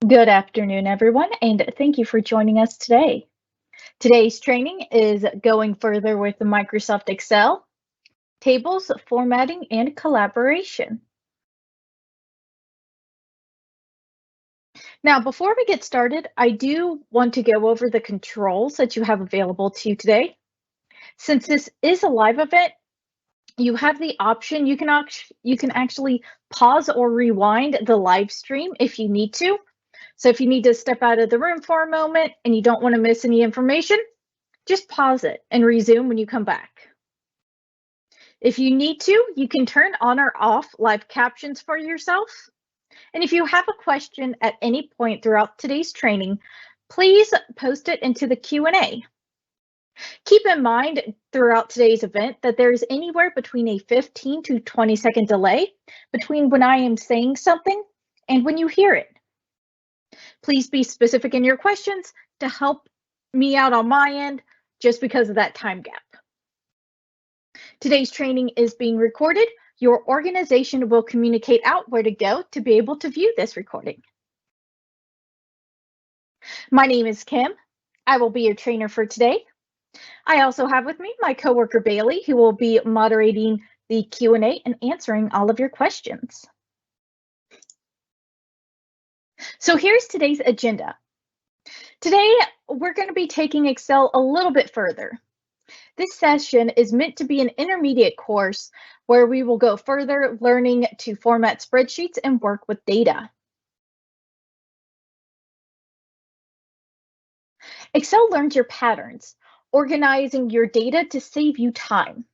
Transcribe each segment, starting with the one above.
Good afternoon, everyone, and thank you for joining us today. Today's training is going further with the Microsoft Excel, tables, formatting, and collaboration. Now, before we get started, I do want to go over the controls that you have available to you today. Since this is a live event, you have the option you can actually pause or rewind the live stream if you need to. So if you need to step out of the room for a moment and you don't want to miss any information, just pause it and resume when you come back. If you need to, you can turn on or off live captions for yourself. And if you have a question at any point throughout today's training, please post it into the Q&A. Keep in mind throughout today's event that there is anywhere between a 15 to 20-second delay between when I am saying something and when you hear it. Please be specific in your questions to help me out on my end just because of that time gap. Today's training is being recorded. Your organization will communicate out where to go to be able to view this recording. My name is Kim. I will be your trainer for today. I also have with me my coworker Bailey, who will be moderating the Q&A and answering all of your questions. So here's today's agenda. Today, we're going to be taking Excel a little bit further. This session is meant to be an intermediate course where we will go further learning to format spreadsheets and work with data. Excel learns your patterns, organizing your data to save you time.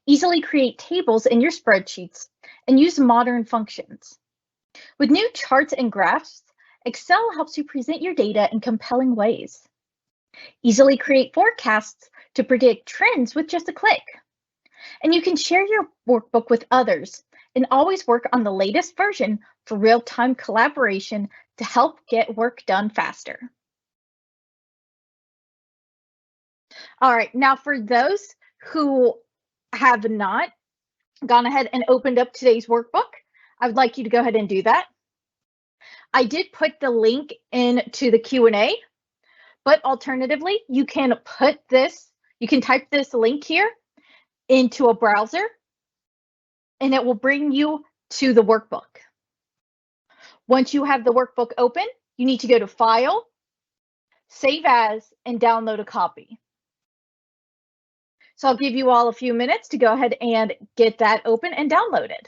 Easily create tables in your spreadsheets and use modern functions. With new charts and graphs, Excel helps you present your data in compelling ways. Easily create forecasts to predict trends with just a click. And you can share your workbook with others and always work on the latest version for real-time collaboration to help get work done faster. All right, now for those who have not gone ahead and opened up today's workbook, I would like you to go ahead and do that. I did put the link into the Q&A, but alternatively, you can type this link here into a browser, and it will bring you to the workbook. Once you have the workbook open, you need to go to File, Save As, and download a copy. So I'll give you all a few minutes to go ahead and get that open and downloaded.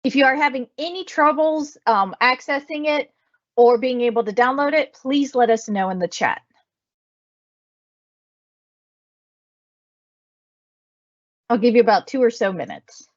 If you are having any troubles accessing it or being able to download it, please let us know in the chat. I'll give you about 2 or so minutes.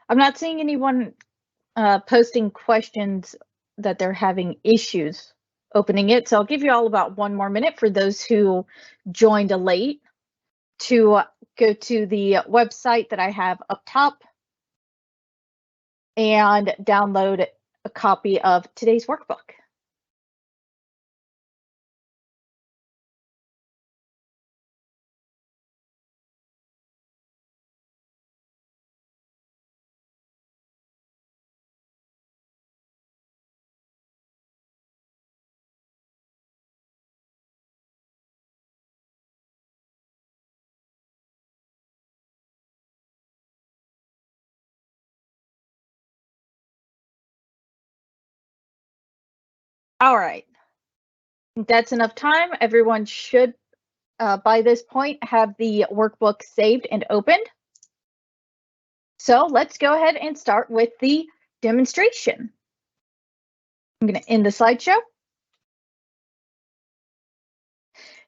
I'm not seeing anyone posting questions that they're having issues opening it. So I'll give you all about 1 more minute for those who joined late to go to the website that I have up top and download a copy of today's workbook. All right, that's enough time. Everyone should, by this point, have the workbook saved and opened. So let's go ahead and start with the demonstration. I'm going to end the slideshow.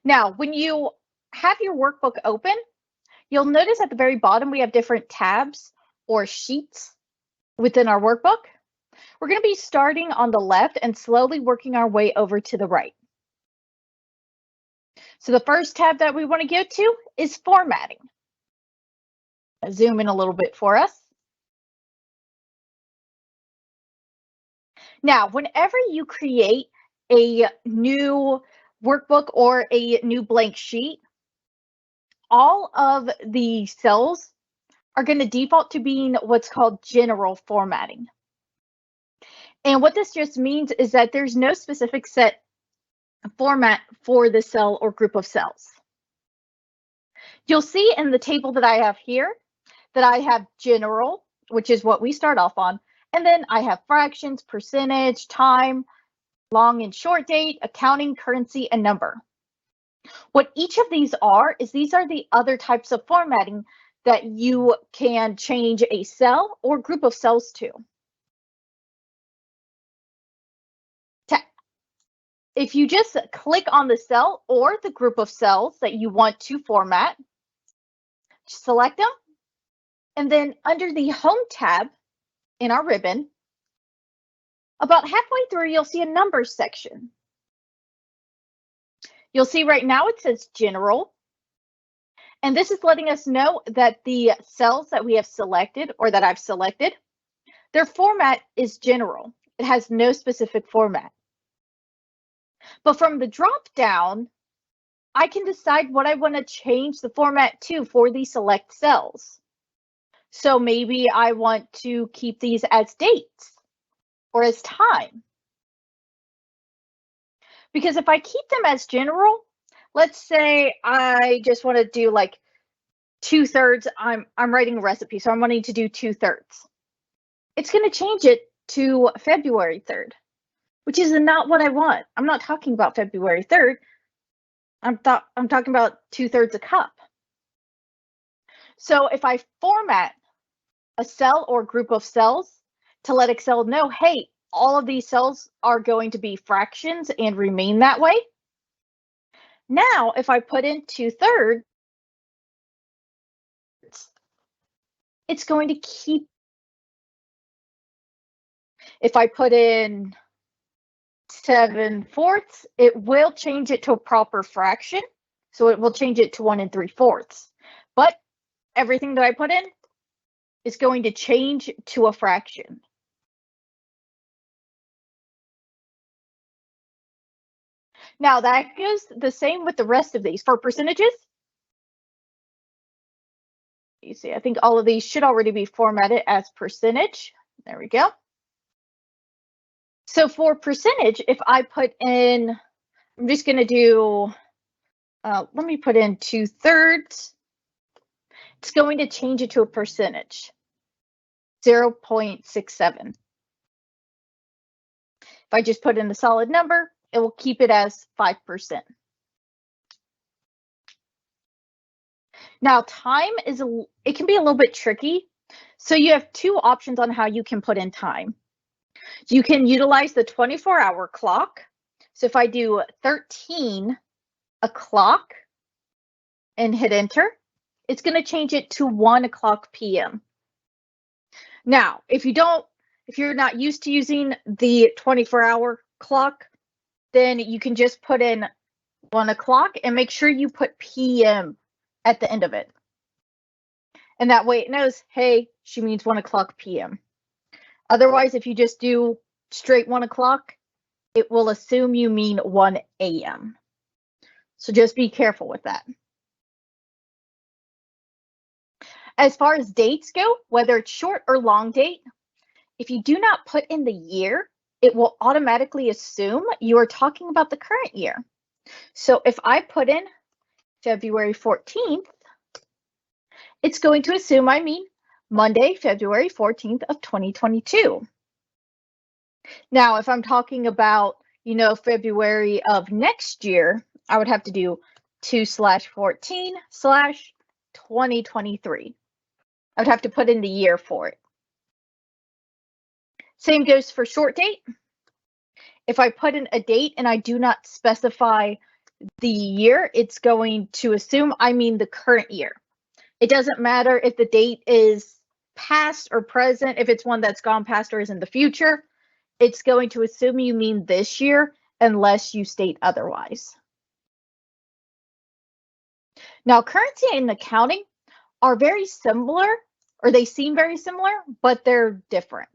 Now, when you have your workbook open, you'll notice at the very bottom we have different tabs or sheets within our workbook. We're going to be starting on the left and slowly working our way over to the right. So the first tab that we want to go to is formatting. I'll zoom in a little bit for us. Now, whenever you create a new workbook or a new blank sheet, all of the cells are going to default to being what's called general formatting. And what this just means is that there's no specific set format for the cell or group of cells. You'll see in the table that I have here that I have general, which is what we start off on, and then I have fractions, percentage, time, long and short date, accounting, currency, and number. What each of these are is these are the other types of formatting that you can change a cell or group of cells to. If you just click on the cell or the group of cells that you want to format, select them, and then under the Home tab in our ribbon, about halfway through, you'll see a numbers section. You'll see right now it says General, and this is letting us know that the cells that we have selected or that I've selected, their format is general. It has no specific format. But from the drop down, I can decide what I want to change the format to for these select cells. So maybe I want to keep these as dates or as time. Because if I keep them as general, let's say I just want to do like 2/3. I'm writing a recipe, so I'm wanting to do 2/3. It's going to change it to February 3rd, which is not what I want. I'm not talking about February 3rd. I'm talking about 2/3 a cup. So if I format a cell or group of cells to let Excel know, hey, all of these cells are going to be fractions and remain that way. Now, if I put in 2/3, it's going to keep. If I put in 7/4, it will change it to a proper fraction. So it will change it to 1 3/4. But everything that I put in is going to change to a fraction. Now that goes the same with the rest of these. For percentages, you see, I think all of these should already be formatted as percentage. There we go. So for percentage, if I put in, I'm just going to do, let me put in 2/3. It's going to change it to a percentage, 0.67. If I just put in the solid number, it will keep it as 5%. Now, time is, it can be a little bit tricky. So you have two options on how you can put in time. You can utilize the 24-hour clock. So if I do 13 o'clock and hit enter, it's going to change it to 1 o'clock p.m. Now, if you're not used to using the 24-hour clock, then you can just put in 1 o'clock and make sure you put p.m. at the end of it. And that way it knows, hey, she means 1 o'clock p.m. Otherwise, if you just do straight 1 o'clock, it will assume you mean 1 a.m. So just be careful with that. As far as dates go, whether it's short or long date, if you do not put in the year, it will automatically assume you are talking about the current year. So if I put in February 14th, it's going to assume I mean Monday, February 14th of 2022. Now, if I'm talking about February of next year, I would have to do 2/14/2023. I would have to put in the year for it. Same goes for short date. If I put in a date and I do not specify the year, it's going to assume I mean the current year. It doesn't matter if the date is past or present, if it's one that's gone past or is in the future, it's going to assume you mean this year unless you state otherwise. Now, currency and accounting are very similar, or they seem very similar, but they're different.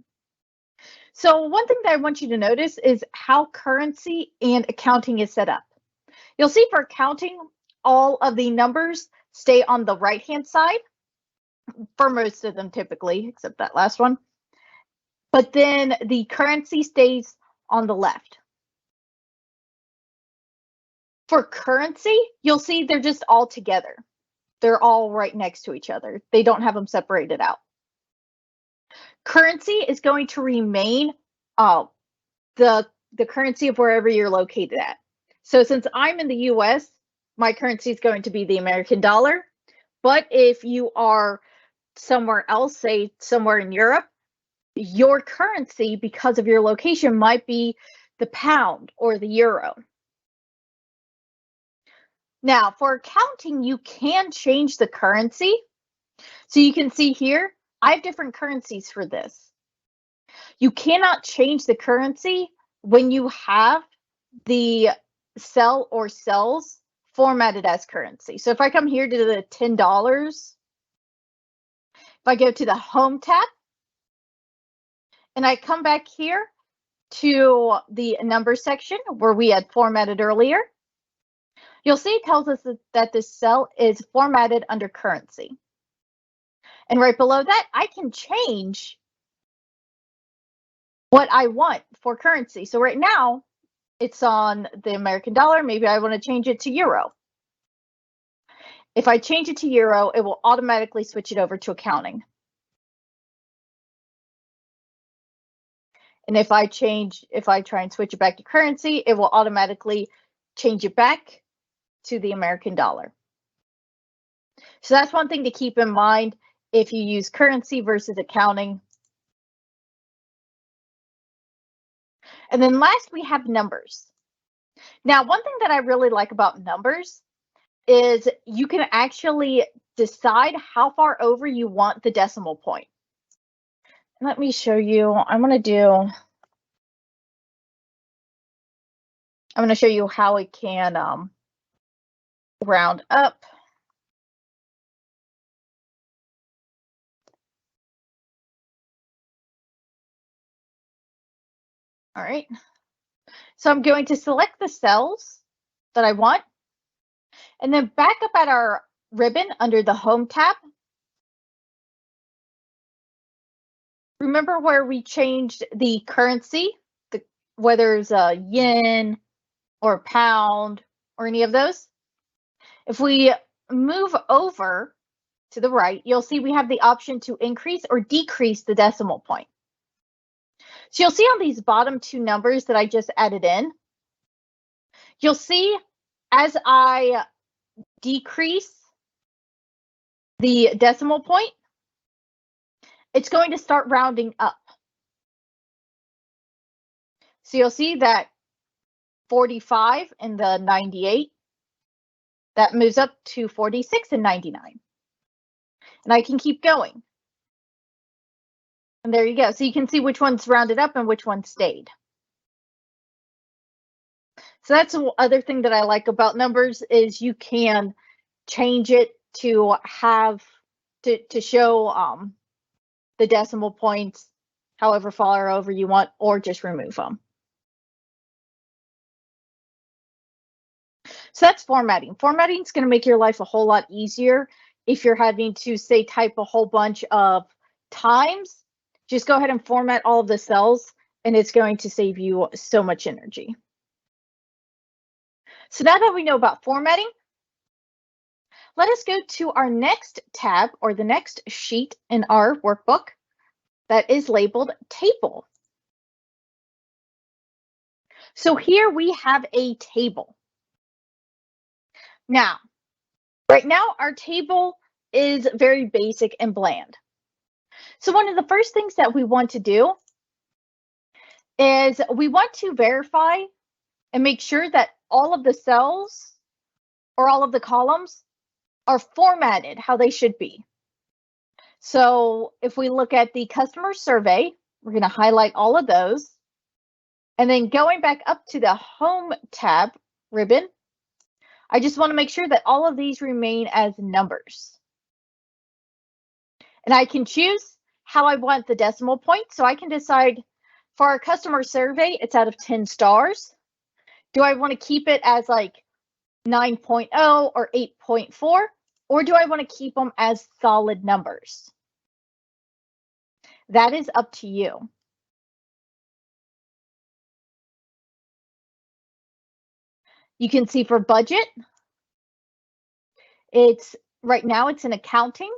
So one thing that I want you to notice is how currency and accounting is set up. You'll see for accounting, all of the numbers stay on the right-hand side, for most of them typically, except that last one. But then the currency stays on the left. For currency, you'll see they're just all together. They're all right next to each other. They don't have them separated out. Currency is going to remain the currency of wherever you're located at. So since I'm in the US, my currency is going to be the American dollar. But if you are somewhere else, say somewhere in Europe, your currency, because of your location, might be the pound or the euro. Now, for accounting, you can change the currency. So you can see here, I have different currencies for this. You cannot change the currency when you have the cell or cells formatted as currency. So if I come here to the $10, if I go to the Home tab, and I come back here to the number section where we had formatted earlier, you'll see it tells us that this cell is formatted under currency. And right below that, I can change what I want for currency. So right now, it's on the American dollar. Maybe I want to change it to euro. If I change it to euro, it will automatically switch it over to accounting. And if I try and switch it back to currency, it will automatically change it back to the American dollar. So that's one thing to keep in mind if you use currency versus accounting. And then last, we have numbers. Now, one thing that I really like about numbers is you can actually decide how far over you want the decimal point. Let me show you. I'm going to show you how it can round up. All right. So I'm going to select the cells that I want, and then back up at our ribbon under the Home tab. Remember where we changed the currency, whether it's a yen or pound or any of those? If we move over to the right, you'll see we have the option to increase or decrease the decimal point. So you'll see on these bottom two numbers that I just added in, you'll see as I decrease the decimal point, it's going to start rounding up. So you'll see that 45 and the 98, that moves up to 46 and 99. And I can keep going. And there you go. So you can see which one's rounded up and which one stayed. So that's the other thing that I like about numbers is you can change it to have to show the decimal points however far over you want, or just remove them. So that's formatting. Formatting is going to make your life a whole lot easier if you're having to, say, type a whole bunch of times. Just go ahead and format all of the cells, and it's going to save you so much energy. So now that we know about formatting, let us go to our next tab or the next sheet in our workbook that is labeled Table. So here we have a table. Now, right now our table is very basic and bland. So one of the first things that we want to do is we want to verify and make sure that all of the cells or all of the columns are formatted how they should be. So if we look at the customer survey, we're going to highlight all of those. And then going back up to the Home tab ribbon, I just want to make sure that all of these remain as numbers. And I can choose how I want the decimal point. So I can decide for our customer survey, it's out of 10 stars. Do I want to keep it as like 9.0 or 8.4? Or do I want to keep them as solid numbers? That is up to you. You can see for budget, it's right now it's in accounting.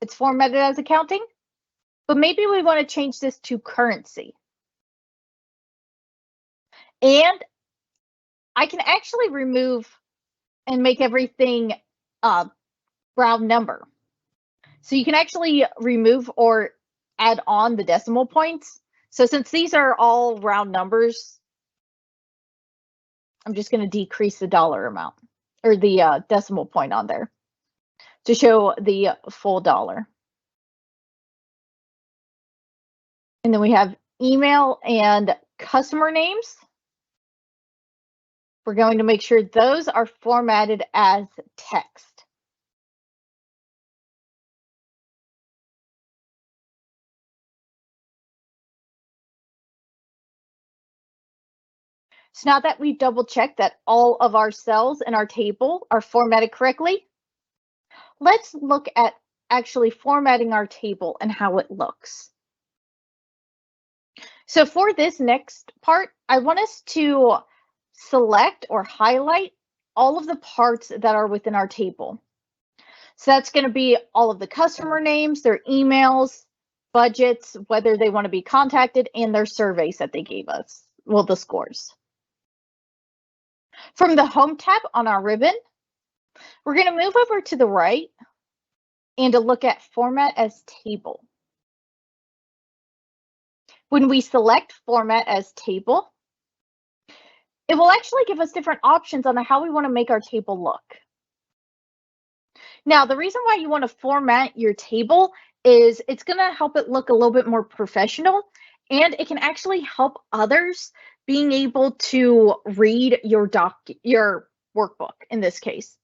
It's formatted as accounting, but maybe we want to change this to currency. And I can actually remove and make everything round number. So you can actually remove or add on the decimal points. So since these are all round numbers, I'm just going to decrease the dollar amount or the decimal point on there to show the full dollar. And then we have email and customer names. We're going to make sure those are formatted as text. So now that we've double checked that all of our cells in our table are formatted correctly, let's look at actually formatting our table and how it looks. So for this next part, I want us to select or highlight all of the parts that are within our table. So that's going to be all of the customer names, their emails, budgets, whether they want to be contacted, and their surveys that they gave us, well, the scores. From the Home tab on our ribbon, we're going to move over to the right and to look at Format as Table. When we select Format as Table, it will actually give us different options on how we want to make our table look. Now, the reason why you want to format your table is it's going to help it look a little bit more professional, and it can actually help others being able to read your workbook in this case.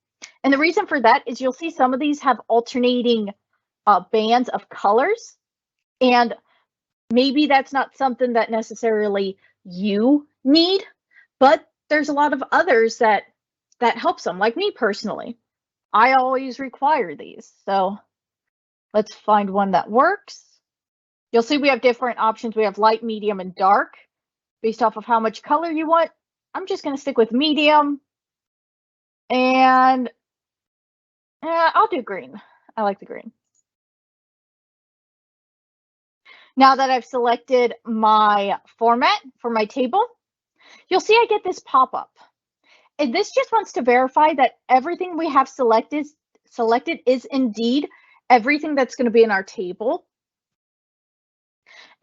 And the reason for that is you'll see some of these have alternating bands of colors, and maybe that's not something that necessarily you need, but there's a lot of others that helps them, like me personally. I always require these. So let's find one that works. You'll see we have different options. We have light, medium, and dark based off of how much color you want. I'm just going to stick with medium. And I'll do green. I like the green. Now that I've selected my format for my table, you'll see I get this pop-up. And this just wants to verify that everything we have selected is indeed everything that's going to be in our table.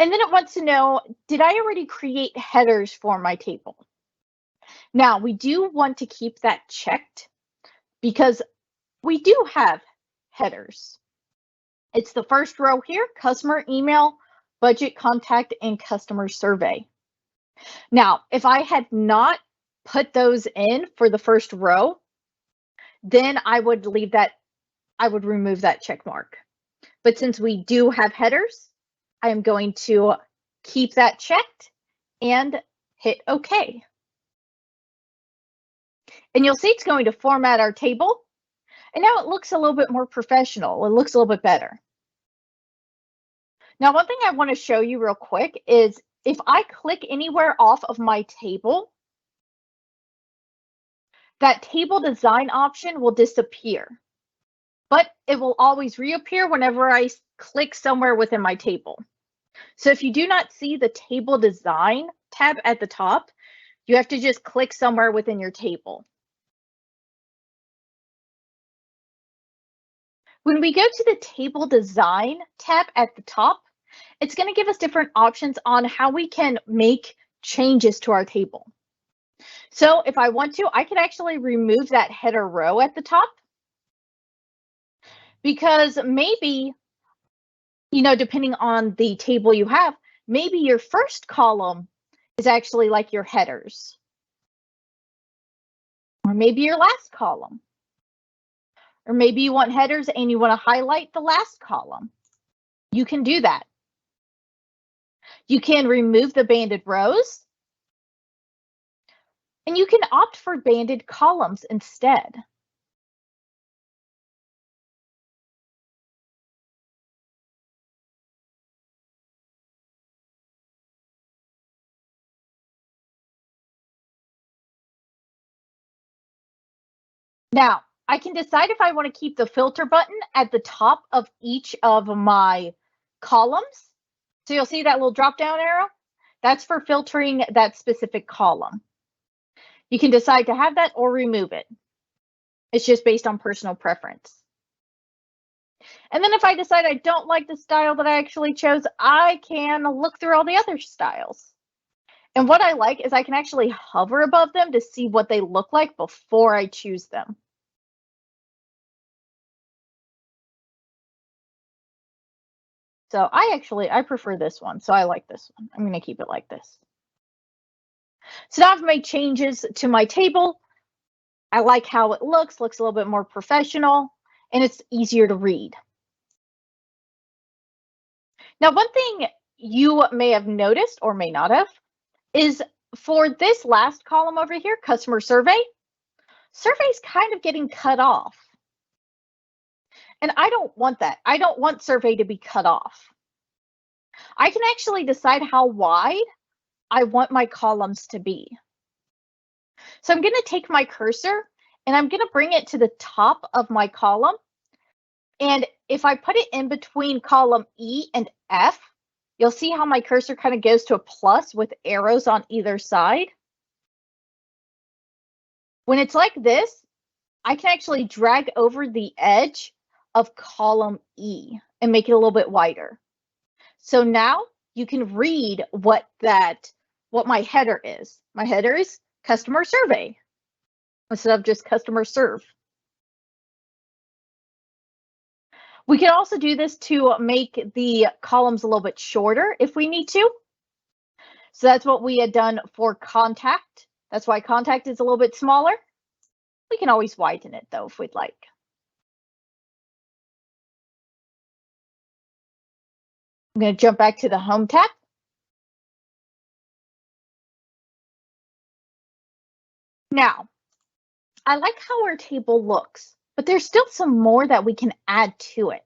And then it wants to know, did I already create headers for my table? Now, we do want to keep that checked because we do have headers. It's the first row here, customer email, budget, contact, and customer survey. Now, if I had not put those in for the first row, then I would leave that, I would remove that check mark. But since we do have headers, I am going to keep that checked and hit OK. And you'll see it's going to format our table. And now it looks a little bit more professional. It looks a little bit better. Now, one thing I want to show you real quick is if I click anywhere off of my table, that table design option will disappear, but it will always reappear whenever I click somewhere within my table. So if you do not see the table design tab at the top, You have to just click somewhere within your table. When we go to the Table Design tab at the top, it's going to give us different options on how we can make changes to our table. So if I want to, I can actually remove that header row at the top, because maybe, depending on the table you have, maybe your first column is actually like your headers, or maybe your last column, or maybe you want headers and you want to highlight the last column. You can do that. You can remove the banded rows, and you can opt for banded columns instead. Now, I can decide if I want to keep the filter button at the top of each of my columns. So you'll see that little drop-down arrow. That's for filtering that specific column. You can decide to have that or remove it. It's just based on personal preference. And then if I decide I don't like the style that I actually chose, I can look through all the other styles. And what I like is I can actually hover above them to see what they look like before I choose them. So I prefer this one, so I like this one. I'm going to keep it like this. So now I've made changes to my table. I like how it looks a little bit more professional, and it's easier to read. Now, one thing you may have noticed or may not have is for this last column over here, customer survey's kind of getting cut off. And I don't want that. I don't want survey to be cut off. I can actually decide how wide I want my columns to be. So I'm going to take my cursor and I'm going to bring it to the top of my column. And if I put it in between column E and F, you'll see how my cursor kind of goes to a plus with arrows on either side. When it's like this, I can actually drag over the edge of column E and make it a little bit wider. So now you can read what my header is. My header is customer survey instead of just customer serve. We can also do this to make the columns a little bit shorter if we need to. So that's what we had done for contact. That's why contact is a little bit smaller. We can always widen it though if we'd like. I'm going to jump back to the Home tab. Now, I like how our table looks, but there's still some more that we can add to it.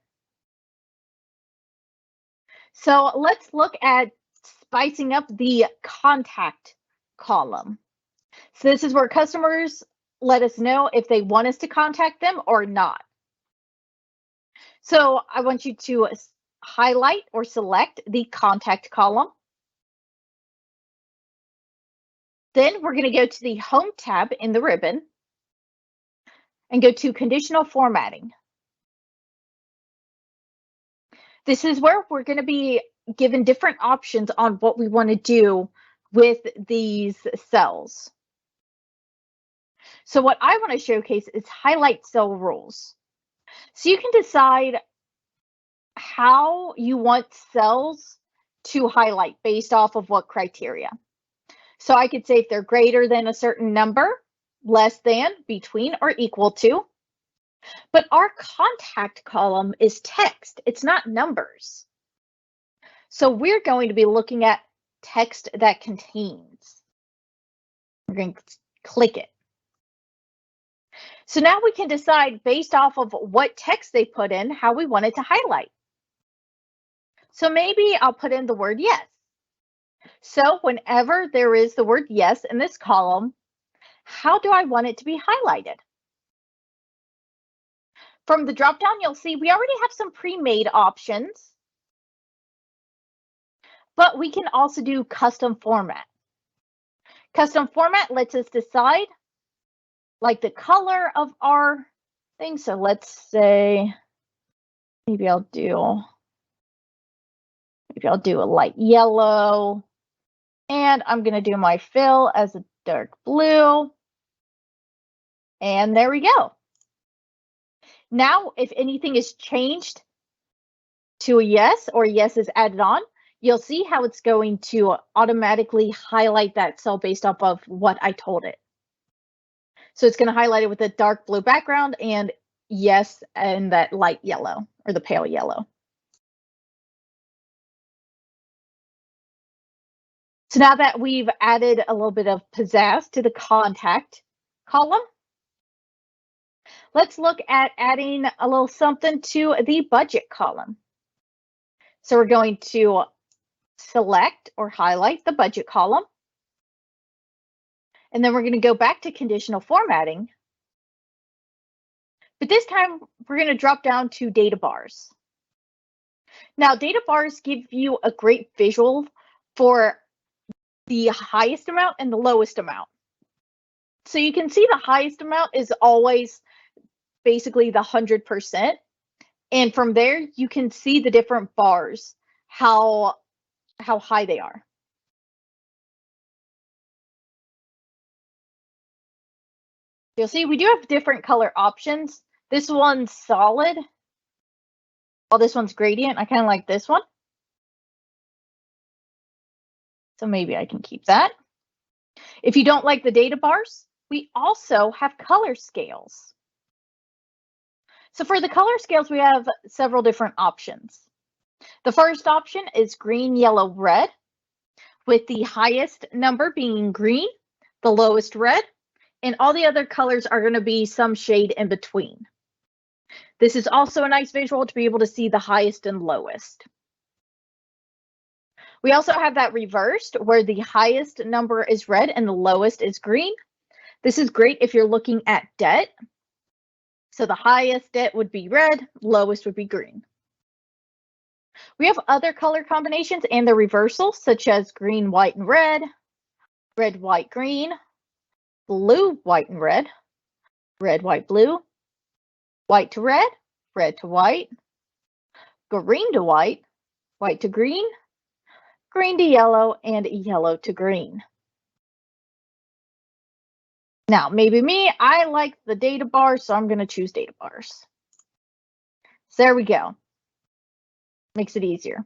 So let's look at spicing up the contact column. So this is where customers let us know if they want us to contact them or not. So I want you to highlight or select the contact column. Then we're going to go to the Home tab in the ribbon and go to Conditional Formatting. This is where we're going to be given different options on what we want to do with these cells. So what I want to showcase is highlight cell rules. So you can decide how you want cells to highlight based off of what criteria. So I could say if they're greater than a certain number, less than, between, or equal to. But our contact column is text. It's not numbers. So we're going to be looking at text that contains. We're going to click it. So now we can decide based off of what text they put in, how we want it to highlight. So maybe I'll put in the word yes. So whenever there is the word yes in this column, how do I want it to be highlighted? From the drop-down, you'll see we already have some pre-made options, but we can also do custom format. Custom format lets us decide like the color of our thing. So let's say maybe I'll do a light yellow, and I'm going to do my fill as a dark blue. And there we go. Now, if anything is changed to a yes or yes is added on, you'll see how it's going to automatically highlight that cell based off of what I told it. So it's going to highlight it with a dark blue background and yes and that light yellow or the pale yellow. So now that we've added a little bit of pizzazz to the contact column, let's look at adding a little something to the budget column. So we're going to select or highlight the budget column. And then we're going to go back to conditional formatting. But this time we're going to drop down to data bars. Now, data bars give you a great visual for the highest amount and the lowest amount. So you can see the highest amount is always basically the 100%. And from there, you can see the different bars, how high they are. You'll see we do have different color options. This one's solid, while this one's gradient. I kind of like this one. So maybe I can keep that. If you don't like the data bars, we also have color scales. So for the color scales, we have several different options. The first option is green, yellow, red, with the highest number being green, the lowest red, and all the other colors are going to be some shade in between. This is also a nice visual to be able to see the highest and lowest. We also have that reversed where the highest number is red and the lowest is green. This is great if you're looking at debt. So the highest debt would be red, lowest would be green. We have other color combinations and the reversals, such as green, white, and red, white, green, blue, white, and red, white, blue, white to red to white, green to white to green, green to yellow, and yellow to green. Now, maybe me, I like the data bars, so I'm going to choose data bars. So there we go. Makes it easier.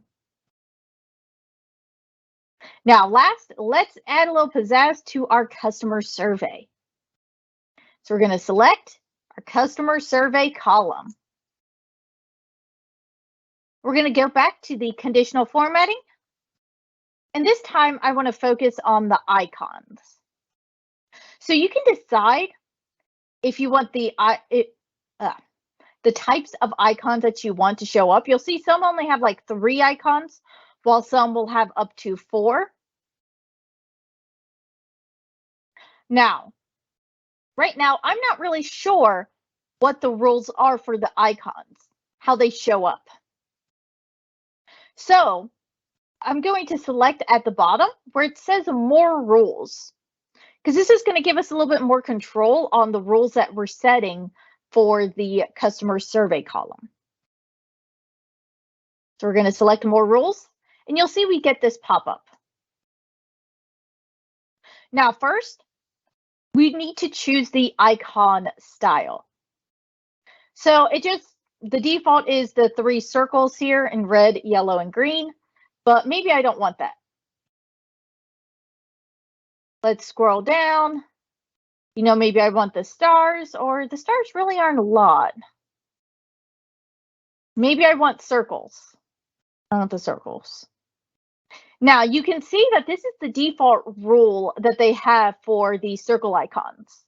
Now, last, let's add a little pizzazz to our customer survey. So we're going to select our customer survey column. We're going to go back to the conditional formatting. And this time I want to focus on the icons. So you can decide if you want the types of icons that you want to show up. You'll see some only have like 3 icons, while some will have up to 4. Now, right now, I'm not really sure what the rules are for the icons, how they show up. So I'm going to select at the bottom where it says more rules, because this is going to give us a little bit more control on the rules that we're setting for the customer survey column. So we're going to select more rules, and you'll see we get this pop-up. Now, first, we need to choose the icon style. So the default is the 3 circles here in red, yellow, and green, but maybe I don't want that. Let's scroll down. You know, maybe I want the stars, or the stars really aren't a lot. Maybe I want circles. I want the circles. Now, you can see that this is the default rule that they have for the circle icons,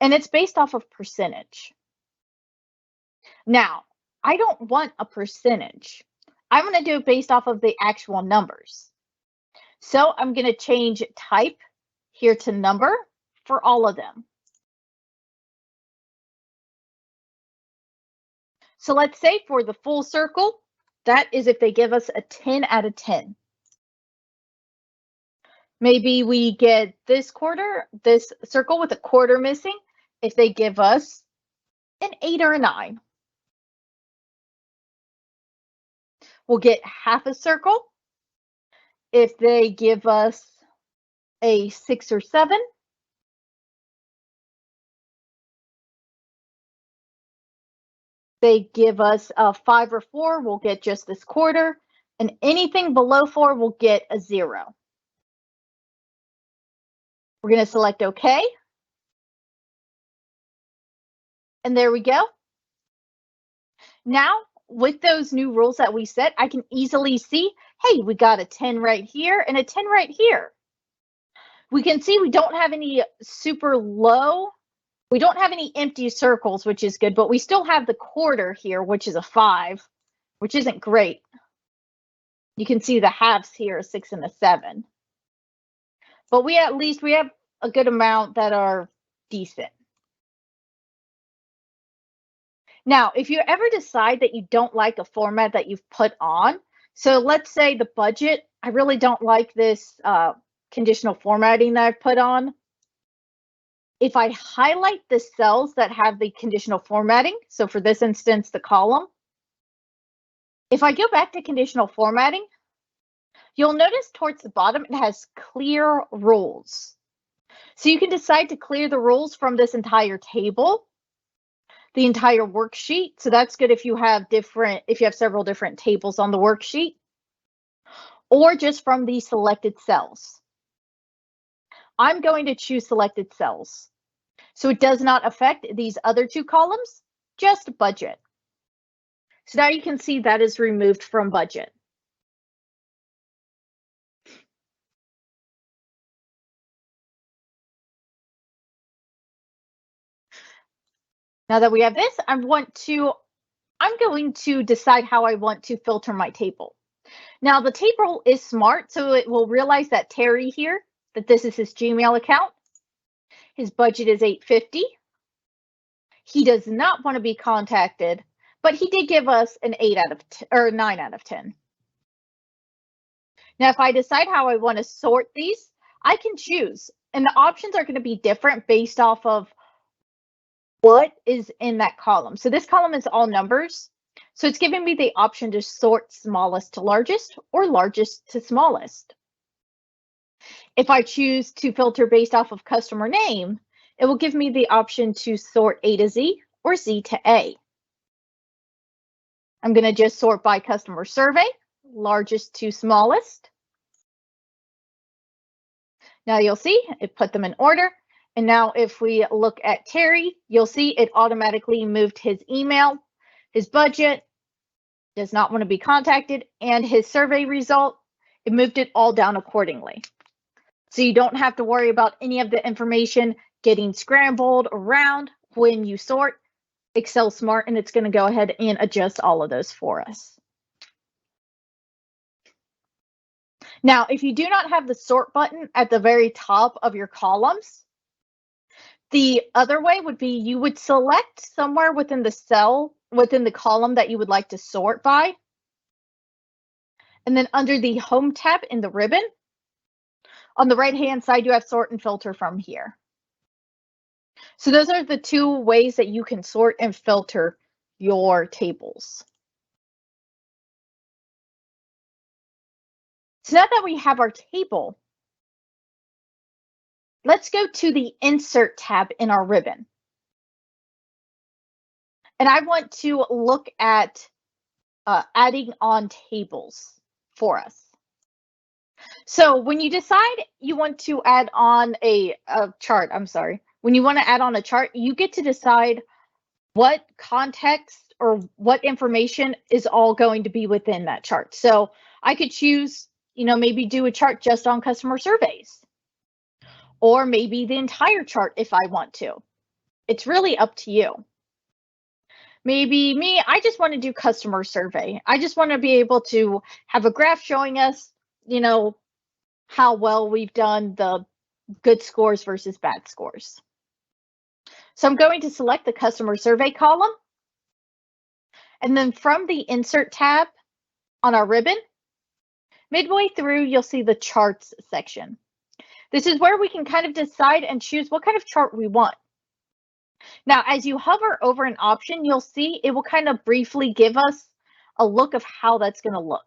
and it's based off of percentage. Now, I don't want a percentage. I'm going to do it based off of the actual numbers. So I'm going to change type here to number for all of them. So let's say for the full circle, that is if they give us a 10 out of 10. Maybe we get this quarter, this circle with a quarter missing, if they give us an 8 or a 9. We'll get half a circle if they give us a 6 or 7. They give us a 5 or 4, we'll get just this quarter. And anything below 4, we'll get a 0. We're going to select OK. And there we go. Now, with those new rules that we set, I can easily see, hey, we got a 10 right here and a 10 right here. We can see we don't have any super low. We don't have any empty circles, which is good, but we still have the quarter here, which is a 5, which isn't great. You can see the halves here, a 6 and a 7. But we have a good amount that are decent. Now, if you ever decide that you don't like a format that you've put on, so let's say the budget, I really don't like this conditional formatting that I've put on. If I highlight the cells that have the conditional formatting, so for this instance, the column, if I go back to conditional formatting, you'll notice towards the bottom, it has clear rules. So you can decide to clear the rules from this entire table, the entire worksheet. So that's good if you have several different tables on the worksheet, or just from the selected cells. I'm going to choose selected cells. So it does not affect these other 2 columns, just budget. So now you can see that is removed from budget. Now that we have this, I'm going to decide how I want to filter my table. Now the table is smart, so it will realize that Terry here, that this is his Gmail account. His budget is $8.50. He does not want to be contacted, but he did give us an 9 out of 10. Now, if I decide how I want to sort these, I can choose, and the options are going to be different based off of what is in that column. So this column is all numbers. So it's giving me the option to sort smallest to largest or largest to smallest. If I choose to filter based off of customer name, it will give me the option to sort A to Z or Z to A. I'm going to just sort by customer survey, largest to smallest. Now you'll see it put them in order. And now if we look at Terry, you'll see it automatically moved his email, his budget, does not want to be contacted, and his survey result. It moved it all down accordingly. So you don't have to worry about any of the information getting scrambled around when you sort. Excel's smart, and it's going to go ahead and adjust all of those for us. Now, if you do not have the sort button at the very top of your columns, the other way would be you would select somewhere within the cell, within the column that you would like to sort by. And then under the Home tab in the ribbon, on the right-hand side, you have Sort and Filter from here. So those are the 2 ways that you can sort and filter your tables. So now that we have our table, let's go to the Insert tab in our ribbon. And I want to look at adding on tables for us. So when you decide you want to add on a chart, when you want to add on a chart, you get to decide what context or what information is all going to be within that chart. So I could choose, maybe do a chart just on customer surveys, or maybe the entire chart if I want to. It's really up to you. Maybe me, I just want to do customer survey. I just want to be able to have a graph showing us, how well we've done, the good scores versus bad scores. So I'm going to select the customer survey column. And then from the Insert tab on our ribbon, midway through, you'll see the Charts section. This is where we can kind of decide and choose what kind of chart we want. Now, as you hover over an option, you'll see it will kind of briefly give us a look of how that's going to look.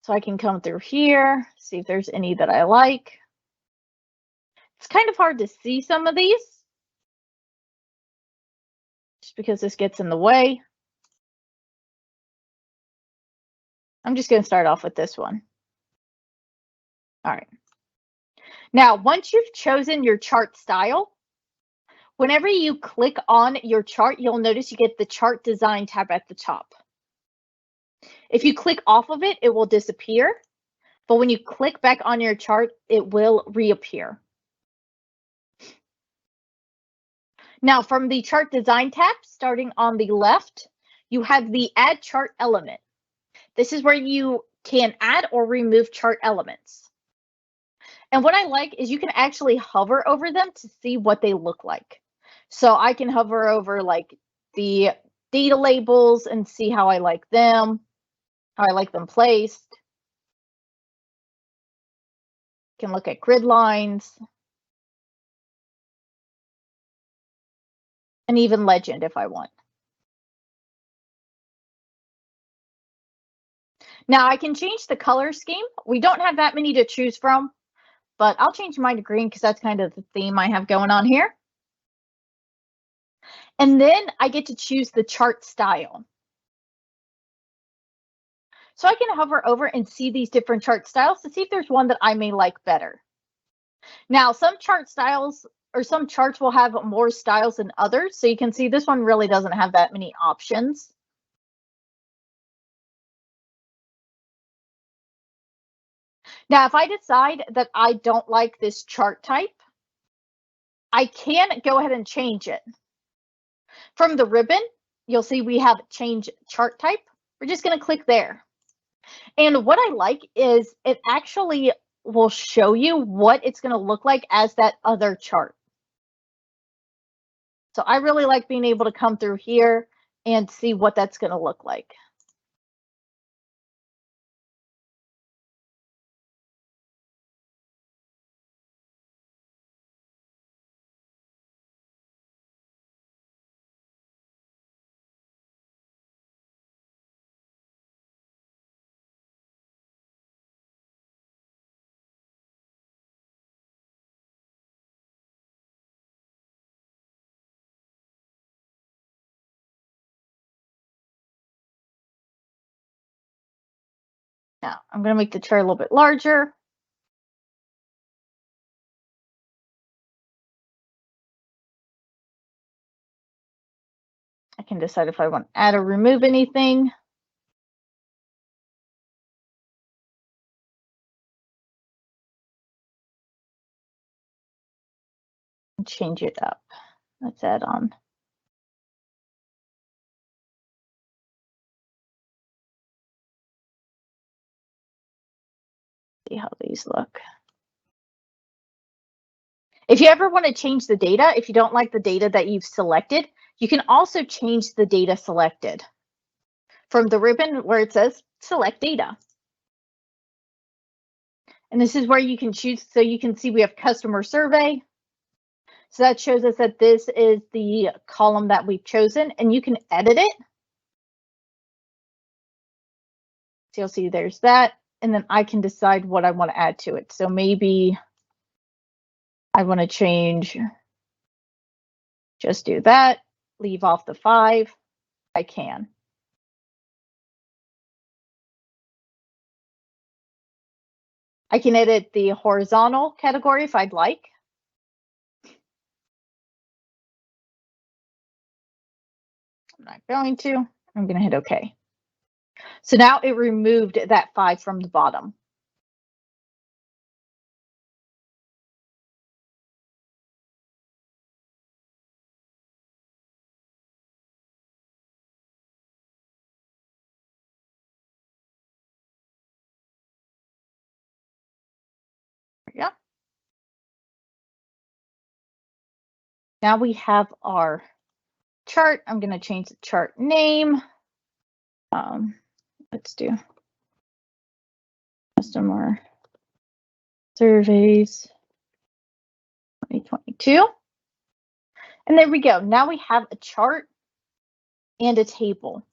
So I can come through here, see if there's any that I like. It's kind of hard to see some of these just because this gets in the way. I'm just going to start off with this one. All right. Now, once you've chosen your chart style, whenever you click on your chart, you'll notice you get the chart design tab at the top. If you click off of it, it will disappear. But when you click back on your chart, it will reappear. Now, from the chart design tab, starting on the left, you have the add chart element. This is where you can add or remove chart elements. And what I like is you can actually hover over them to see what they look like. So I can hover over like the data labels and see how I like them, how I like them placed. Can look at grid lines and even legend if I want. Now I can change the color scheme. We don't have that many to choose from, but I'll change mine to green because that's kind of the theme I have going on here. And then I get to choose the chart style. So I can hover over and see these different chart styles to see if there's one that I may like better. Now, some chart styles or some charts will have more styles than others. So you can see this one really doesn't have that many options. Now, if I decide that I don't like this chart type, I can go ahead and change it. From the ribbon, you'll see we have change chart type. We're just going to click there. And what I like is it actually will show you what it's going to look like as that other chart. So I really like being able to come through here and see what that's going to look like. Now I'm going to make the chart a little bit larger. I can decide if I want to add or remove anything. And change it up. Let's add on. See how these look. If you ever want to change the data, if you don't like the data that you've selected, you can also change the data selected from the ribbon where it says select data. And this is where you can choose. So you can see we have customer survey. So that shows us that this is the column that we've chosen, and you can edit it. So you'll see there's that, and then I can decide what I want to add to it. So maybe I want to change, just do that, leave off the 5. I can. I can edit the horizontal category if I'd like. I'm not going to. I'm going to hit OK. So now it removed that 5 from the bottom. There we go. Now we have our chart. I'm going to change the chart name. Let's do customer surveys 2022. And there we go. Now we have a chart and a table.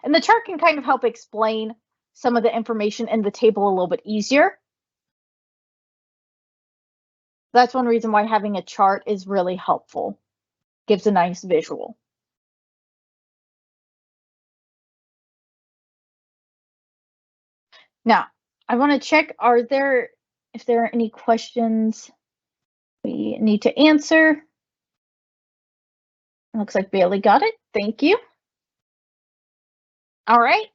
And the chart can kind of help explain some of the information in the table a little bit easier. That's one reason why having a chart is really helpful. Gives a nice visual. Now, I want to check, if there are any questions we need to answer. It looks like Bailey got it. Thank you. All right.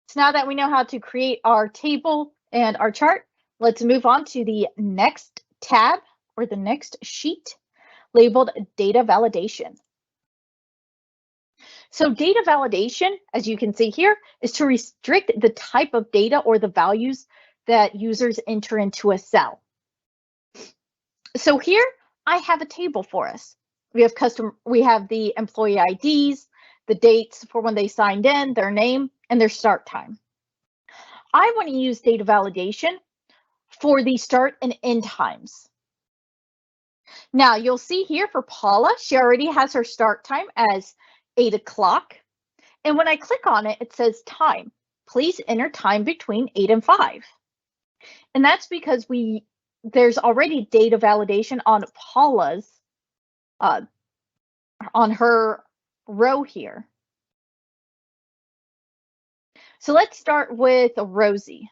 So now that we know how to create our table and our chart, let's move on to the next tab or the next sheet labeled data validation. So data validation, as you can see here, is to restrict the type of data or the values that users enter into a cell. So here I have a table for us. We have the employee IDs, the dates for when they signed in, their name, and their start time. I want to use data validation for the start and end times. Now you'll see here for Paula, she already has her start time as 8 o'clock. And when I click on it, it says time. Please enter time between 8 and 5. And that's because there's already data validation on Paula's, on her row here. So let's start with Rosie.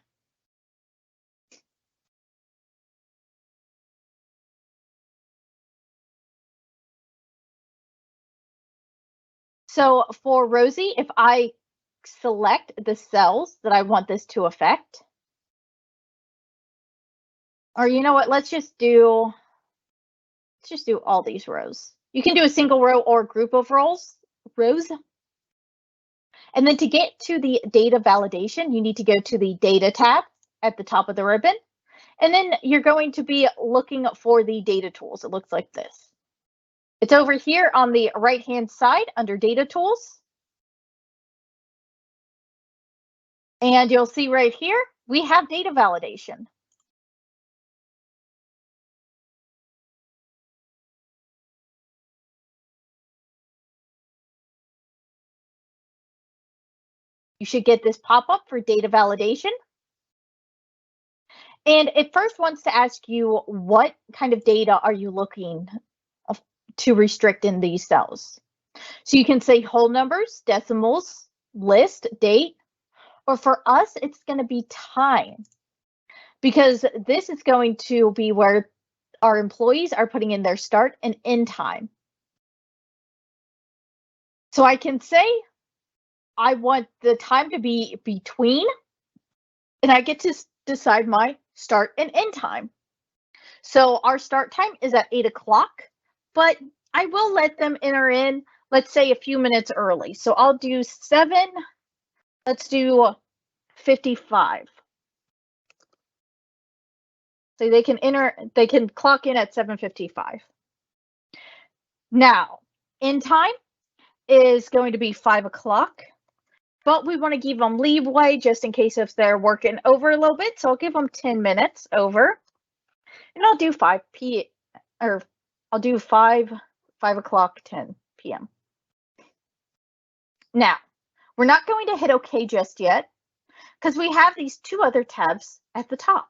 So for Rosie, if I select the cells that I want this to affect, or you know what, let's just do all these rows. You can do a single row or group of rows. And then to get to the data validation, you need to go to the data tab at the top of the ribbon. And then you're going to be looking for the data tools. It looks like this. It's over here on the right-hand side under data tools. And you'll see right here, we have data validation. You should get this pop-up for data validation. And it first wants to ask you, what kind of data are you looking to restrict in these cells? So you can say whole numbers, decimals, list, date, or for us, it's going to be time, because this is going to be where our employees are putting in their start and end time. So I can say I want the time to be between, and I get to decide my start and end time. So our start time is at 8 o'clock, but I will let them enter in, let's say, a few minutes early. So I'll do 7, let's do 55. So they can clock in at 7:55. Now, end time is going to be 5 o'clock, but we want to give them leeway just in case if they're working over a little bit. So I'll give them 10 minutes over, and I'll do 5 o'clock, 10 p.m. Now, we're not going to hit OK just yet because we have these 2 other tabs at the top.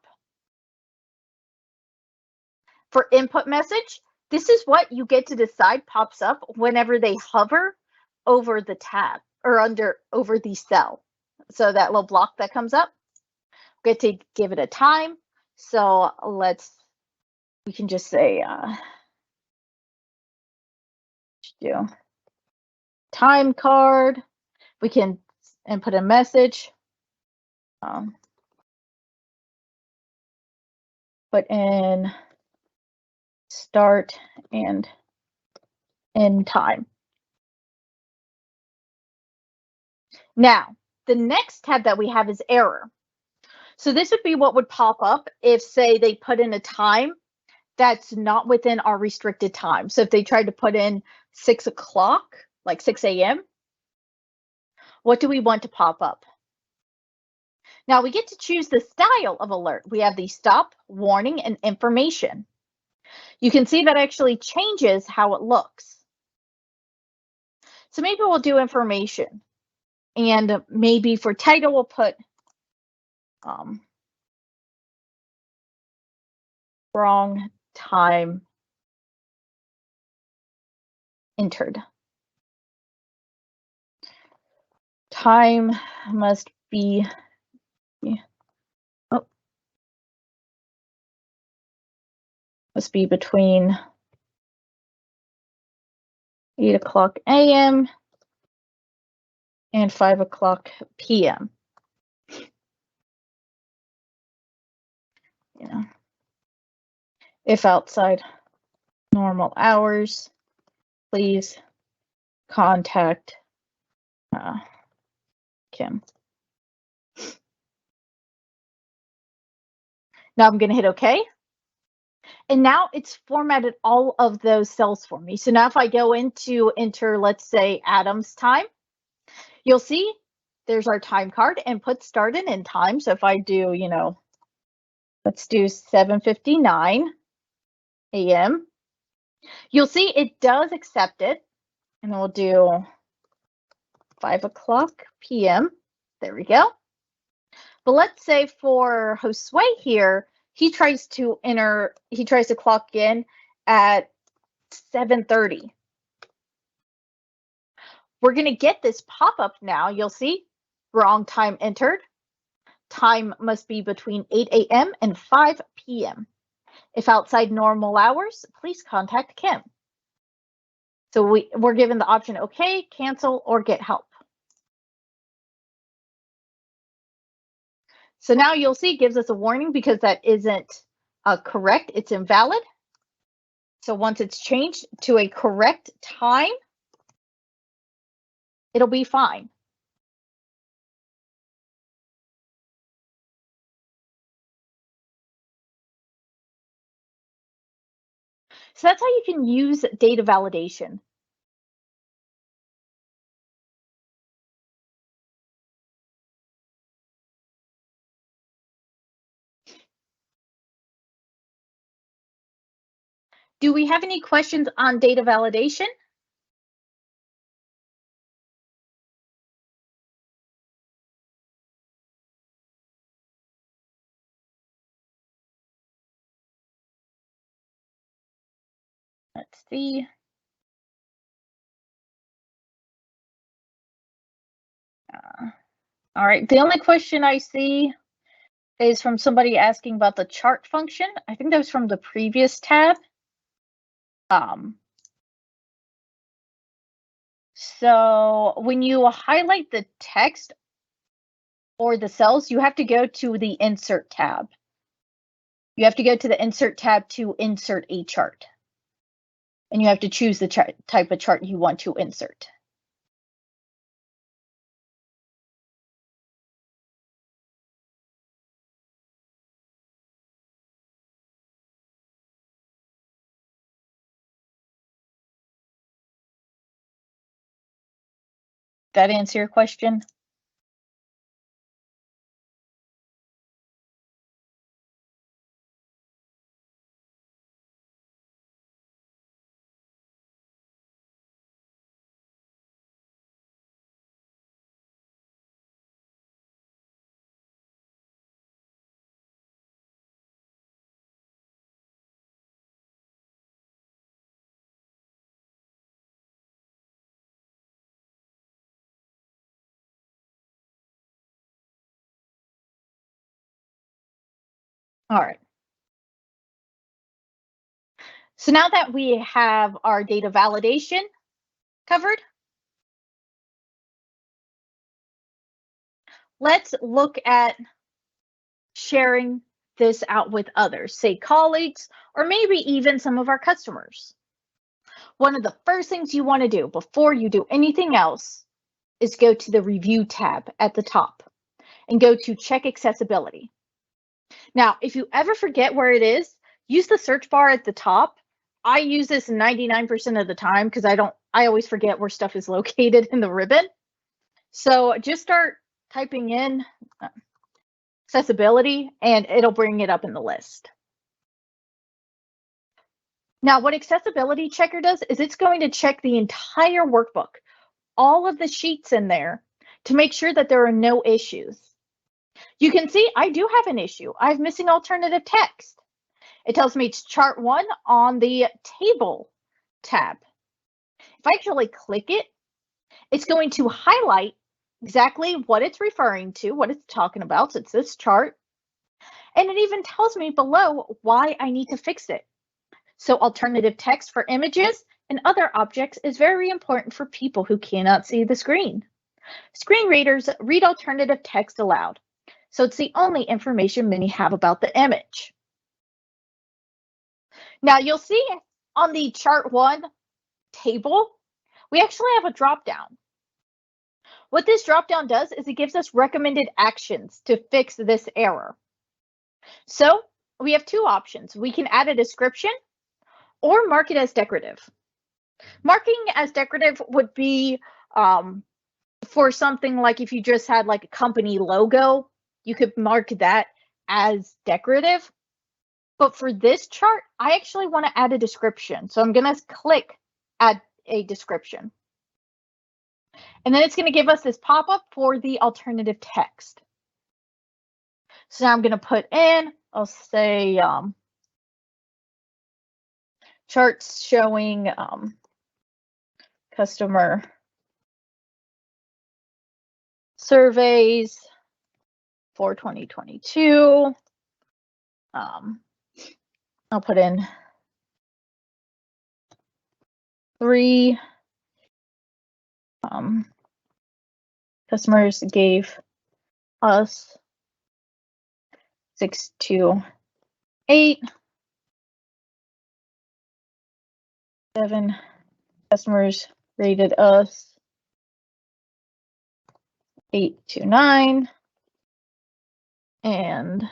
For input message, this is what you get to decide pops up whenever they hover over the tab or over the cell. So that little block that comes up, we get to give it a time. So we can just say, do time card. We can input a message. Put in start and end time. Now, the next tab that we have is error. So this would be what would pop up if, say, they put in a time that's not within our restricted time. So if they tried to put in 6 o'clock, like 6 a.m., what do we want to pop up? Now we get to choose the style of alert. We have the stop, warning, and information. You can see that actually changes how it looks. So maybe we'll do information. And maybe for title, we'll put wrong time entered. Time must be between 8 o'clock a.m. and 5 o'clock p.m. You know, if outside normal hours, please contact Kim. Now I'm going to hit OK. And now it's formatted all of those cells for me. So now if I go in to enter, let's say, Adam's time, you'll see there's our time card and put start and end time. So if I do, let's do 7:59 a.m. You'll see it does accept it. And we'll do 5 o'clock p.m. There we go. But let's say for Josue here, he tries to clock in at 7:30. We're going to get this pop-up now. You'll see wrong time entered. Time must be between 8 a.m. and 5 p.m. If outside normal hours, please contact Kim. So we're given the option, OK, cancel, or get help. So now you'll see it gives us a warning because that isn't correct. It's invalid. So once it's changed to a correct time, it'll be fine. So that's how you can use data validation. Do we have any questions on data validation? Let's see. All right, the only question I see is from somebody asking about the chart function. I think that was from the previous tab. So when you highlight the text or the cells, you have to go to the Insert tab. You have to go to the Insert tab to insert a chart. And you have to choose the type of chart you want to insert. That answer your question? All right. So now that we have our data validation covered, let's look at sharing this out with others, say colleagues, or maybe even some of our customers. One of the first things you want to do before you do anything else is go to the Review tab at the top and go to Check Accessibility. Now, if you ever forget where it is, use the search bar at the top. I use this 99% of the time because I always forget where stuff is located in the ribbon. So just start typing in accessibility, and it'll bring it up in the list. Now, what accessibility checker does is it's going to check the entire workbook, all of the sheets in there, to make sure that there are no issues. You can see I do have an issue. I have missing alternative text. It tells me it's chart 1 on the table tab. If I actually click it, it's going to highlight exactly what it's referring to, what it's talking about. So it's this chart. And it even tells me below why I need to fix it. So alternative text for images and other objects is very important for people who cannot see the screen. Screen readers read alternative text aloud. So it's the only information many have about the image. Now you'll see on the chart 1 table, we actually have a drop down. What this drop down does is it gives us recommended actions to fix this error. So we have 2 options. We can add a description or mark it as decorative. Marking as decorative would be for something like if you just had like a company logo, you could mark that as decorative. But for this chart, I actually want to add a description. So I'm going to click add a description. And then it's going to give us this pop-up for the alternative text. So now I'm going to put in, I'll say charts showing customer surveys for 2022. I'll put in 3 customers gave us 6 to 8. 7 customers rated us 8 to 9. And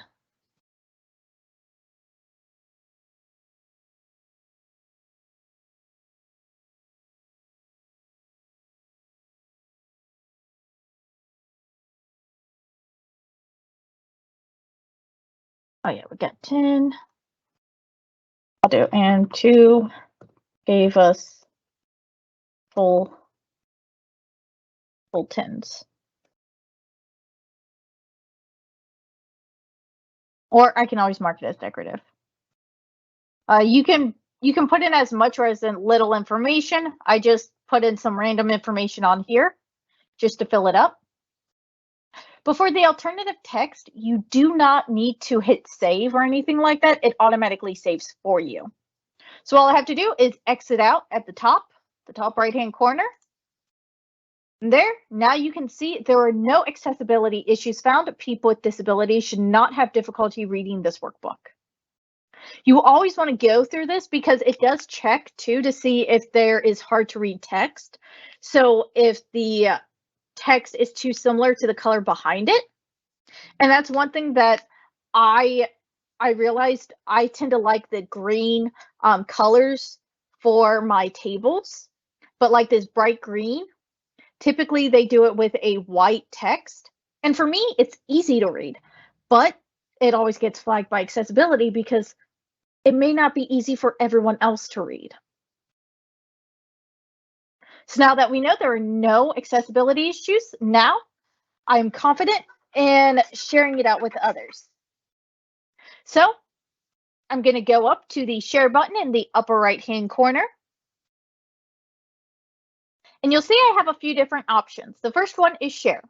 oh yeah, we got 10. I'll do and 2 gave us full 10s. Or I can always mark it as decorative. You can put in as much or as little information. I just put in some random information on here just to fill it up. But for the alternative text, you do not need to hit save or anything like that. It automatically saves for you. So all I have to do is exit out at the top right-hand corner. And there, now you can see there are no accessibility issues found. People with disabilities should not have difficulty reading this workbook. You always want to go through this because it does check too to see if there is hard to read text. So if the text is too similar to the color behind it. And that's one thing that I realized I tend to like the green colors for my tables, but like this bright green, typically they do it with a white text. And for me, it's easy to read, but it always gets flagged by accessibility because it may not be easy for everyone else to read. So now that we know there are no accessibility issues, now I'm confident in sharing it out with others. So I'm going to go up to the share button in the upper right-hand corner. And you'll see I have a few different options. The first one is share.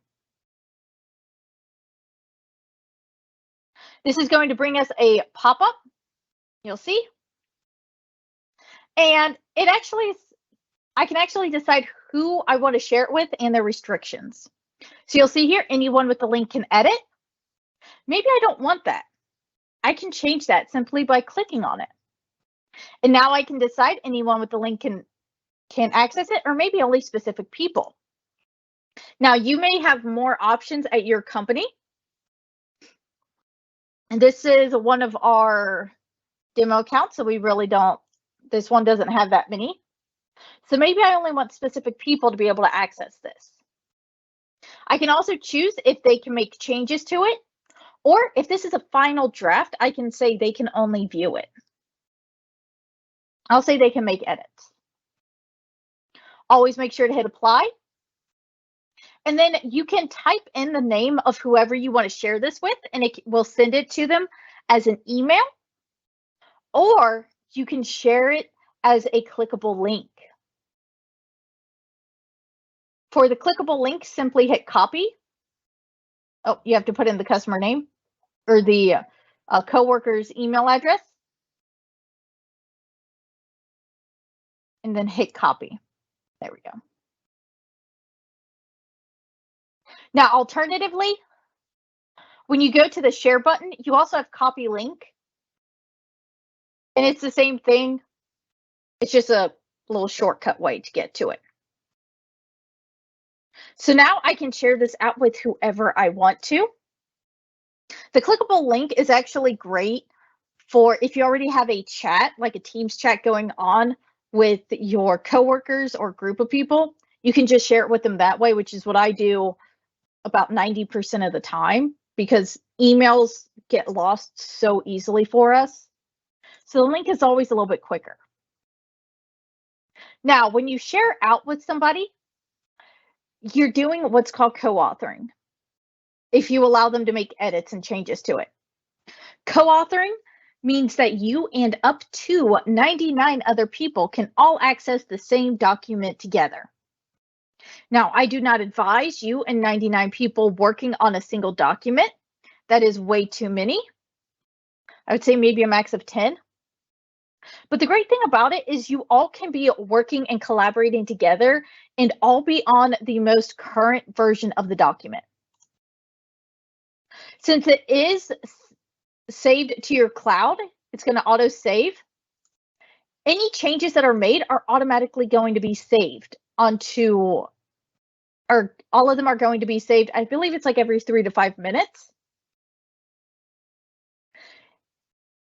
This is going to bring us a pop-up. You'll see. And it actually is, I can actually decide who I want to share it with and their restrictions. So you'll see here, anyone with the link can edit. Maybe I don't want that. I can change that simply by clicking on it. And now I can decide anyone with the link can access it, or maybe only specific people. Now you may have more options at your company. And this is one of our demo accounts, so we really don't, this one doesn't have that many. So maybe I only want specific people to be able to access this. I can also choose if they can make changes to it, Or if this is a final draft, I can say they can only view it. I'll say they can make edits. Always make sure to hit apply. And then you can type in the name of whoever you want to share this with, and it will send it to them as an email, or you can share it as a clickable link. For the clickable link, simply hit copy. Oh, you have to put in the customer name or the coworker's email address, and then hit copy. There we go. Now, alternatively, when you go to the share button, you also have copy link, and it's the same thing. It's just a little shortcut way to get to it. So now I can share this out with whoever I want to. The clickable link is actually great for if you already have a chat, like a Teams chat going on with your coworkers or group of people. You can just share it with them that way, which is what I do about 90% of the time, because emails get lost so easily for us. So the link is always a little bit quicker. Now, when you share out with somebody, you're doing what's called co-authoring, if you allow them to make edits and changes to it. Co-authoring means that you and up to 99 other people can all access the same document together. Now, I do not advise you and 99 people working on a single document. That is way too many. I would say maybe a max of 10. But the great thing about it is you all can be working and collaborating together and all be on the most current version of the document. Since it is saved to your cloud, it's going to auto save. Any changes that are made are automatically going to be saved onto, or all of them are going to be saved. I believe it's like every 3 to 5 minutes.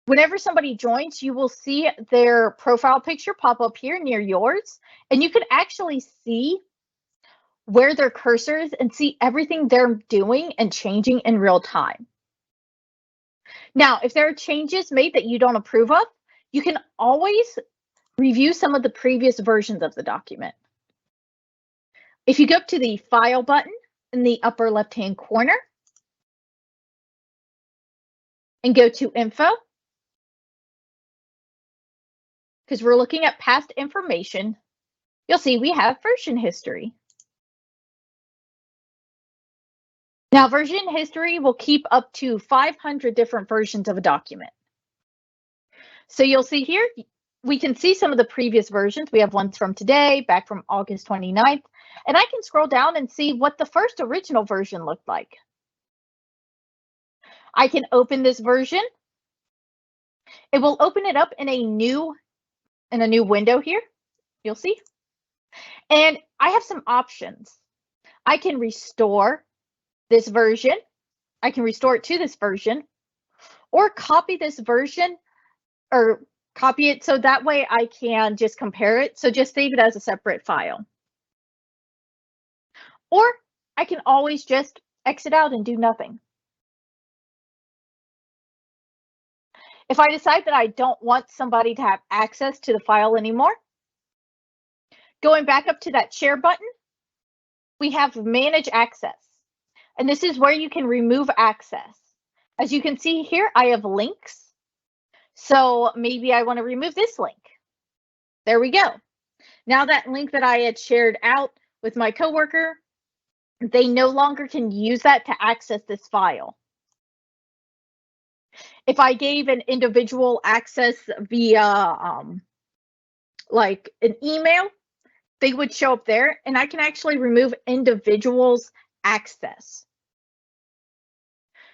Whenever somebody joins, you will see their profile picture pop up here near yours, and you can actually see where their cursor is and see everything they're doing and changing in real time. Now, if there are changes made that you don't approve of, you can always review some of the previous versions of the document. If you go up to the File button in the upper left-hand corner and go to Info, because we're looking at past information, you'll see we have version history. Now, version history will keep up to 500 different versions of a document. So you'll see here, we can see some of the previous versions. We have ones from today, back from August 29th, and I can scroll down and see what the first original version looked like. I can open this version. It will open it up in a new window here, you'll see. And I have some options. I can restore this version. I can restore it to this version, or copy this version, or copy it so that way I can just compare it. So just save it as a separate file. Or I can always just exit out and do nothing. If I decide that I don't want somebody to have access to the file anymore, going back up to that share button, we have manage access. And this is where you can remove access. As you can see here, I have links. So maybe I want to remove this link. There we go. Now that link that I had shared out with my coworker, they no longer can use that to access this file. If I gave an individual access via like an email, they would show up there, and I can actually remove individuals' access.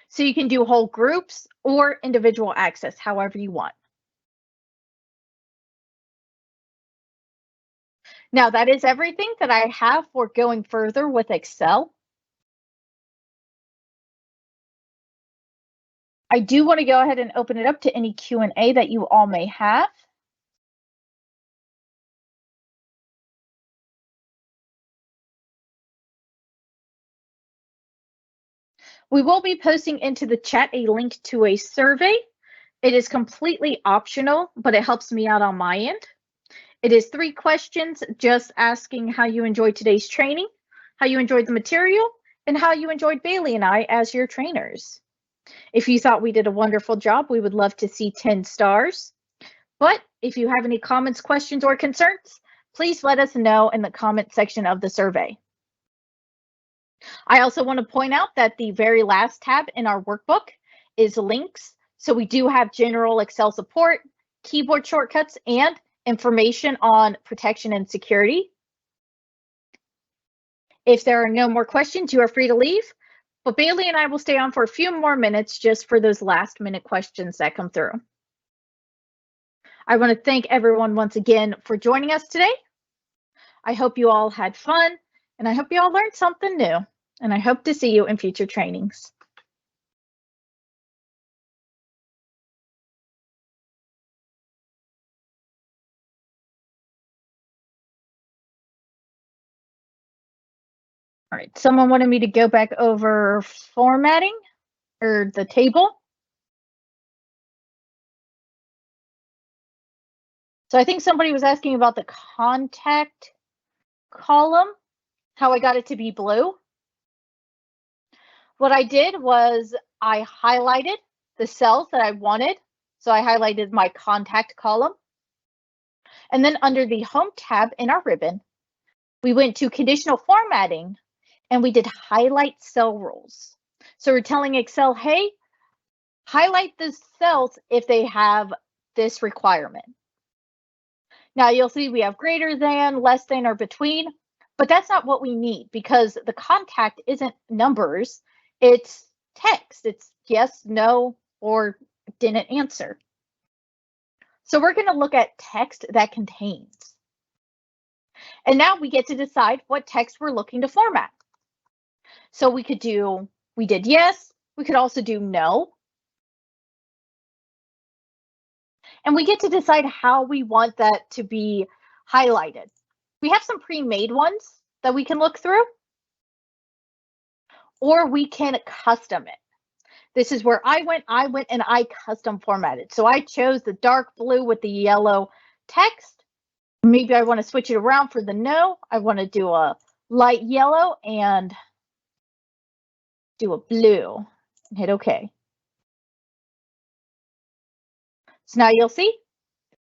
So you can do whole groups or individual access, however you want. Now, that is everything that I have for going further with Excel. I do want to go ahead and open it up to any Q&A that you all may have. We will be posting into the chat a link to a survey. It is completely optional, but it helps me out on my end. It is 3 questions, just asking how you enjoyed today's training, how you enjoyed the material, and how you enjoyed Bailey and I as your trainers. If you thought we did a wonderful job, we would love to see 10 stars. But if you have any comments, questions, or concerns, please let us know in the comment section of the survey. I also want to point out that the very last tab in our workbook is links. So we do have general Excel support, keyboard shortcuts, and information on protection and security. If there are no more questions, you are free to leave. But Bailey and I will stay on for a few more minutes just for those last minute questions that come through. I want to thank everyone once again for joining us today. I hope you all had fun, and I hope you all learned something new. And I hope to see you in future trainings. All right, someone wanted me to go back over formatting or the table. So I think somebody was asking about the contact column, how I got it to be blue. What I did was I highlighted the cells that I wanted. So I highlighted my contact column. And then under the Home tab in our ribbon, we went to conditional formatting and we did highlight cell rules. So we're telling Excel, hey, highlight the cells if they have this requirement. Now you'll see we have greater than, less than, or between, but that's not what we need because the contact isn't numbers, it's text. It's yes, no, or didn't answer. So we're going to look at text that contains. And now we get to decide what text we're looking to format. So we did yes, we could also do no. And we get to decide how we want that to be highlighted. We have some pre-made ones that we can look through, or we can custom it. This is where I went and I custom formatted. So I chose the dark blue with the yellow text. Maybe I want to switch it around for the no. I want to do a light yellow and do a blue and hit OK. So now you'll see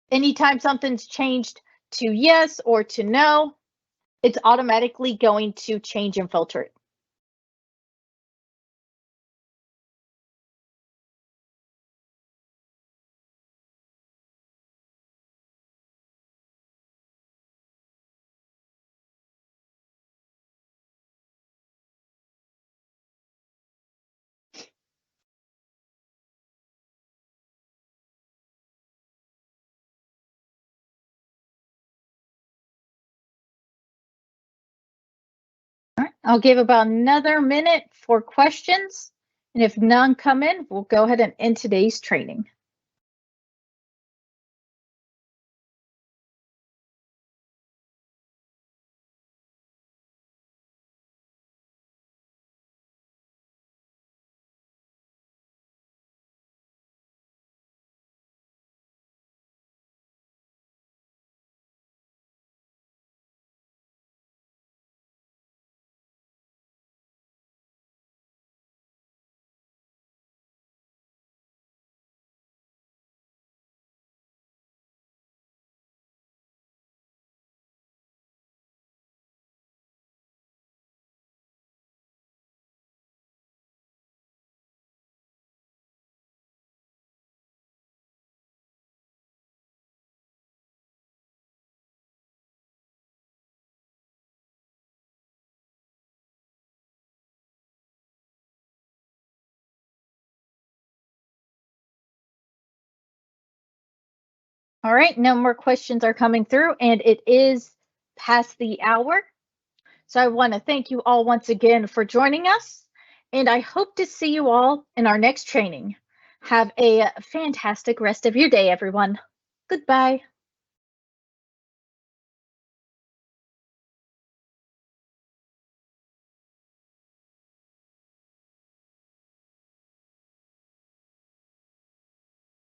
anytime something's changed to yes or to no, it's automatically going to change and filter it. All right, I'll give about another minute for questions. And if none come in, we'll go ahead and end today's training. All right, no more questions are coming through, and it is past the hour. So I want to thank you all once again for joining us, and I hope to see you all in our next training. Have a fantastic rest of your day, everyone. Goodbye.